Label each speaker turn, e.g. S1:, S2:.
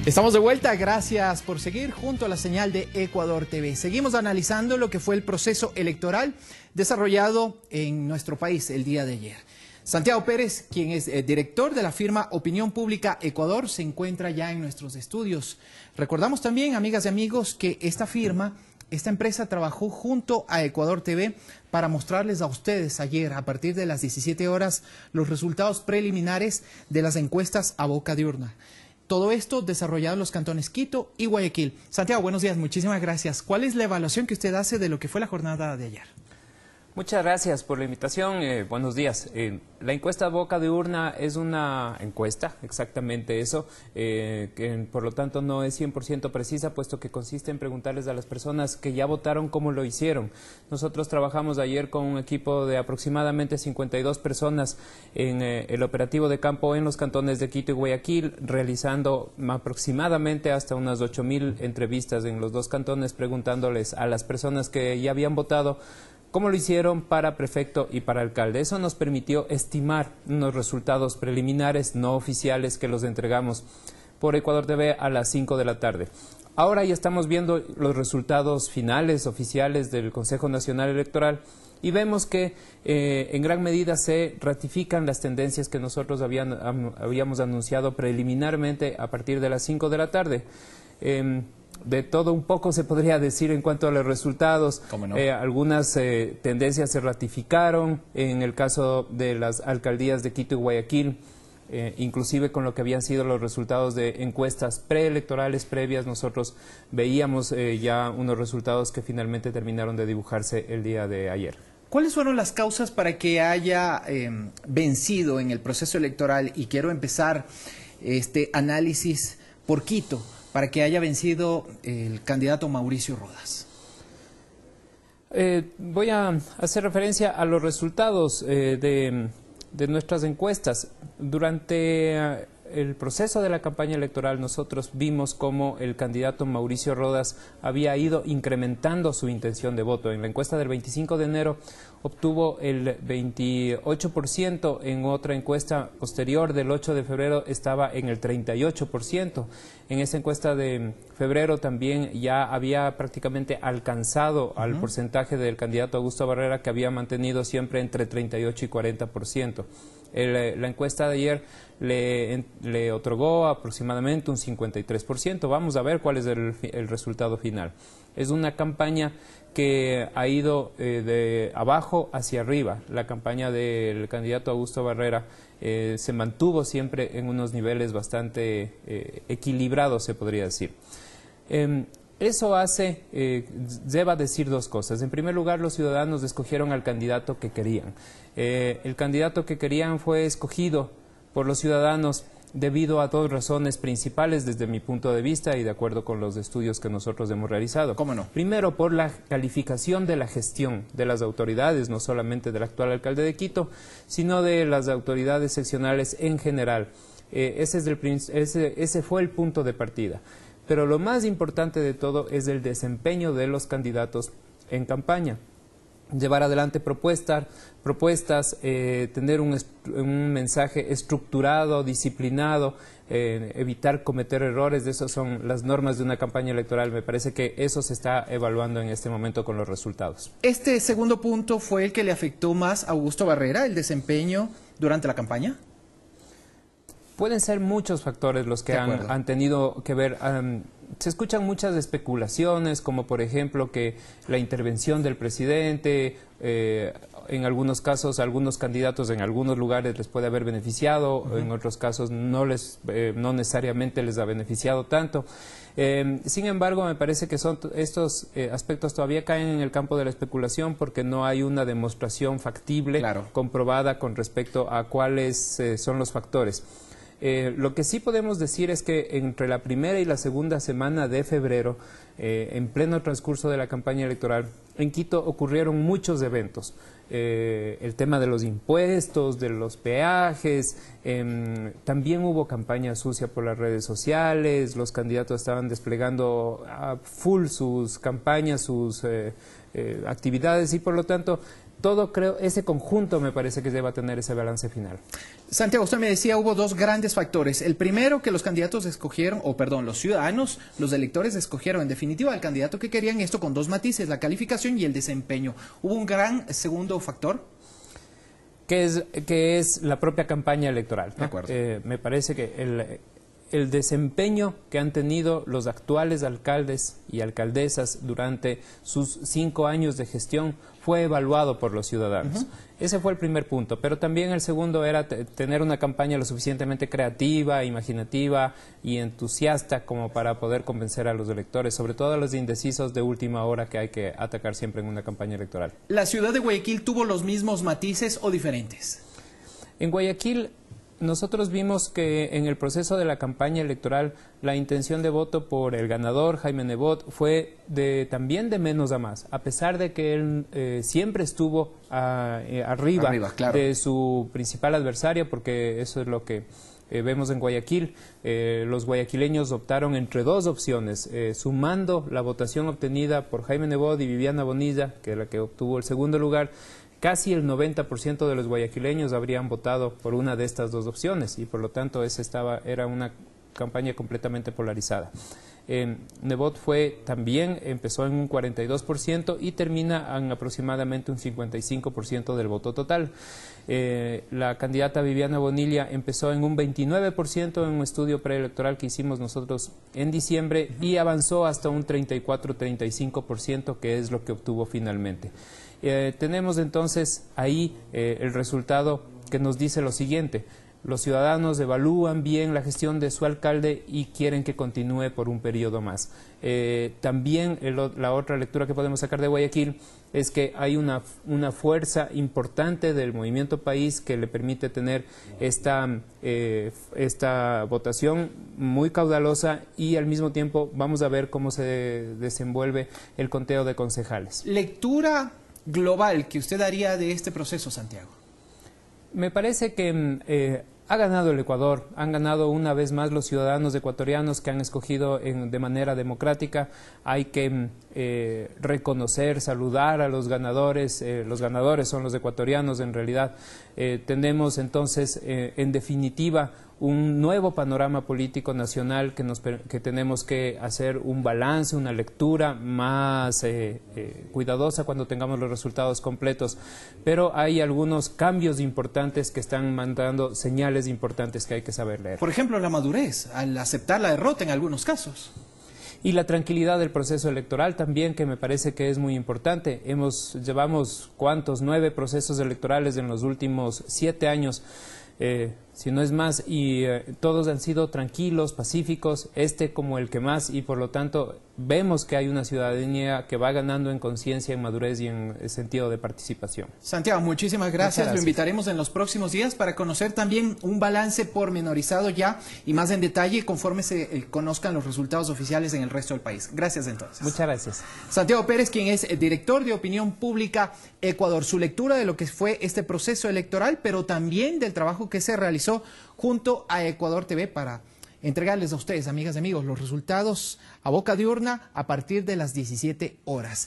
S1: Estamos de vuelta, gracias por seguir junto a la señal de Ecuador TV. Seguimos analizando lo que fue el proceso electoral desarrollado en nuestro país el día de ayer. Santiago Pérez, quien es director de la firma Opinión Pública Ecuador, se encuentra ya en nuestros estudios. Recordamos también, amigas y amigos, que esta empresa trabajó junto a Ecuador TV para mostrarles a ustedes ayer, a partir de las 17 horas, los resultados preliminares de las encuestas a boca de urna. Todo esto desarrollado en los cantones Quito y Guayaquil. Santiago, buenos días, muchísimas gracias. ¿Cuál es la evaluación que usted hace de lo que fue la jornada de ayer?
S2: Muchas gracias por la invitación. Buenos días. La encuesta boca de urna es una encuesta, exactamente eso, que por lo tanto no es 100% precisa, puesto que consiste en preguntarles a las personas que ya votaron cómo lo hicieron. Nosotros trabajamos ayer con un equipo de aproximadamente 52 personas en el operativo de campo en los cantones de Quito y Guayaquil, realizando aproximadamente hasta unas 8.000 entrevistas en los dos cantones, preguntándoles a las personas que ya habían votado cómo lo hicieron para prefecto y para alcalde. Eso nos permitió estimar unos resultados preliminares no oficiales que los entregamos por Ecuador TV a las 5 de la tarde. Ahora ya estamos viendo los resultados finales oficiales del Consejo Nacional Electoral y vemos que en gran medida se ratifican las tendencias que nosotros habíamos anunciado preliminarmente a partir de las 5 de la tarde. De todo un poco se podría decir en cuanto a los resultados.
S1: ¿Cómo no?
S2: Algunas tendencias se ratificaron en el caso de las alcaldías de Quito y Guayaquil, inclusive con lo que habían sido los resultados de encuestas preelectorales previas. Nosotros veíamos ya unos resultados que finalmente terminaron de dibujarse el día de ayer.
S1: ¿Cuáles fueron las causas para que haya vencido en el proceso electoral? Y quiero empezar este análisis por Quito, para que haya vencido el candidato Mauricio Rodas.
S2: Voy a hacer referencia a los resultados de nuestras encuestas. Durante el proceso de la campaña electoral nosotros vimos cómo el candidato Mauricio Rodas había ido incrementando su intención de voto. En la encuesta del 25 de enero obtuvo el 28%, en otra encuesta posterior del 8 de febrero estaba en el 38%. En esa encuesta de febrero también ya había prácticamente alcanzado al porcentaje del candidato Augusto Barrera, que había mantenido siempre entre 38 y 40%. La encuesta de ayer le otorgó aproximadamente un 53%. Vamos a ver cuál es el resultado final. Es una campaña que ha ido de abajo hacia arriba. La campaña del candidato Augusto Barrera se mantuvo siempre en unos niveles bastante equilibrados, se podría decir. Eso lleva a decir dos cosas. En primer lugar, los ciudadanos escogieron al candidato que querían. El candidato que querían fue escogido por los ciudadanos debido a dos razones principales desde mi punto de vista y de acuerdo con los estudios que nosotros hemos realizado.
S1: ¿Cómo no?
S2: Primero, por la calificación de la gestión de las autoridades, no solamente del actual alcalde de Quito, sino de las autoridades seccionales en general. Ese fue el punto de partida. Pero lo más importante de todo es el desempeño de los candidatos en campaña. Llevar adelante propuestas, tener un mensaje estructurado, disciplinado, evitar cometer errores. Esas son las normas de una campaña electoral. Me parece que eso se está evaluando en este momento con los resultados.
S1: ¿Este segundo punto fue el que le afectó más a Augusto Barrera, el desempeño durante la campaña?
S2: Pueden ser muchos factores los que han tenido que ver. Se escuchan muchas especulaciones, como por ejemplo que la intervención del presidente, en algunos casos, algunos candidatos en algunos lugares les puede haber beneficiado, en otros casos no necesariamente les ha beneficiado tanto. Sin embargo, me parece que estos aspectos todavía caen en el campo de la especulación porque no hay una demostración factible, comprobada con respecto a cuáles son los factores. Lo que sí podemos decir es que entre la primera y la segunda semana de febrero, en pleno transcurso de la campaña electoral, en Quito ocurrieron muchos eventos. El tema de los impuestos, de los peajes, también hubo campaña sucia por las redes sociales, los candidatos estaban desplegando a full sus campañas, sus actividades y por lo tanto todo creo, ese conjunto me parece que deba tener ese balance final.
S1: Santiago, usted me decía, hubo dos grandes factores. El primero, que los candidatos escogieron, los ciudadanos, los electores escogieron en definitiva al candidato que querían, esto con dos matices, la calificación y el desempeño. ¿Hubo un gran segundo factor?
S2: Que es la propia campaña electoral, ¿no?
S1: De acuerdo.
S2: Me parece que el desempeño que han tenido los actuales alcaldes y alcaldesas durante sus 5 años de gestión fue evaluado por los ciudadanos. Ese fue el primer punto, pero también el segundo era tener una campaña lo suficientemente creativa, imaginativa y entusiasta como para poder convencer a los electores, sobre todo a los indecisos de última hora que hay que atacar siempre en una campaña electoral.
S1: ¿La ciudad de Guayaquil tuvo los mismos matices o diferentes?
S2: En Guayaquil nosotros vimos que en el proceso de la campaña electoral la intención de voto por el ganador, Jaime Nebot, fue también de menos a más, a pesar de que él siempre estuvo arriba claro, de su principal adversario, porque eso es lo que vemos en Guayaquil. Los guayaquileños optaron entre dos opciones, sumando la votación obtenida por Jaime Nebot y Viviana Bonilla, que es la que obtuvo el segundo lugar. Casi el 90% de los guayaquileños habrían votado por una de estas dos opciones y por lo tanto era una campaña completamente polarizada. Nebot empezó en un 42% y termina en aproximadamente un 55% del voto total. La candidata Viviana Bonilla empezó en un 29% en un estudio preelectoral que hicimos nosotros en diciembre y avanzó hasta un 34-35%, que es lo que obtuvo finalmente. Tenemos entonces ahí el resultado que nos dice lo siguiente: los ciudadanos evalúan bien la gestión de su alcalde y quieren que continúe por un periodo más. También la otra lectura que podemos sacar de Guayaquil es que hay una fuerza importante del movimiento país que le permite tener esta votación muy caudalosa y al mismo tiempo vamos a ver cómo se desenvuelve el conteo de concejales.
S1: Lectura global que usted haría de este proceso, Santiago.
S2: Me parece que ha ganado el Ecuador, han ganado una vez más los ciudadanos ecuatorianos que han escogido de manera democrática. Hay que reconocer, saludar a los ganadores son los ecuatorianos en realidad. Tenemos entonces, en definitiva, un nuevo panorama político nacional que tenemos que hacer un balance, una lectura más cuidadosa cuando tengamos los resultados completos. Pero hay algunos cambios importantes que están mandando señales importantes que hay que saber leer.
S1: Por ejemplo, la madurez, al aceptar la derrota en algunos casos.
S2: Y la tranquilidad del proceso electoral también, que me parece que es muy importante. Llevamos 9 procesos electorales en los últimos 7 años. Si no es más, y todos han sido tranquilos, pacíficos, como el que más, y por lo tanto vemos que hay una ciudadanía que va ganando en conciencia, en madurez y en sentido de participación.
S1: Santiago, muchísimas gracias. Lo invitaremos en los próximos días para conocer también un balance pormenorizado ya y más en detalle conforme se conozcan los resultados oficiales en el resto del país. Gracias entonces.
S2: Muchas gracias.
S1: Santiago Pérez, quien es director de Opinión Pública Ecuador, su lectura de lo que fue este proceso electoral, pero también del trabajo que se realizó junto a Ecuador TV para entregarles a ustedes, amigas y amigos, los resultados a boca de urna a partir de las 17 horas.